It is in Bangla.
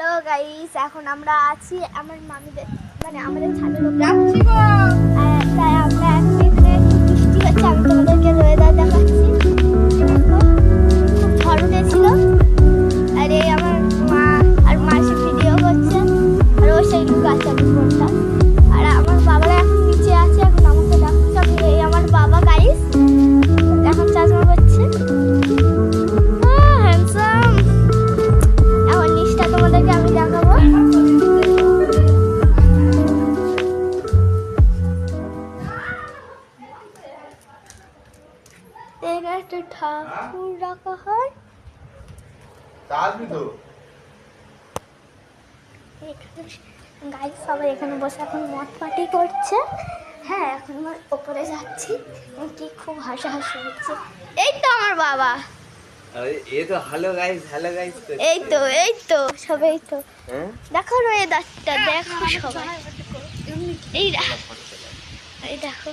হ্যালো গাইস, এখন আমরা আছি আমার মামিদের মানে আমাদের ছাদের উপর। তাই আমরা এখন এখানে বৃষ্টি হচ্ছে, আমি তোমাদেরকে ওয়েদার দেখাচ্ছি। দেখো খুব ঝড় উঠেছিল, আর এই আমার মা আর মাসি ভিডিও করছে, আর ও সেই গাছের উপরটা। আর আমার বাবারা এখন নিচে আছে, এখন আমাকে ডাকছে। আমি এই আমার বাবা গাইস এখন চাষমা করছে। হ্যান্ডসাম। এখন নিচটা তোমাদেরকে আমি দেখাবো। এখানে একটা ঠাকুর রাখা হয়। গাইস সবাই এখানে বসে এখন মদ পার্টি করছে। হ্যাঁ, এখন আমরা ওপরে যাচ্ছি, কি খুব হাসাহাসি হচ্ছে। এই তো আমার বাবা, ये तो हेलो गाइस এই তো সবাই তো দেখো ওয়েদারটা, দেখো সবাই এই দেখো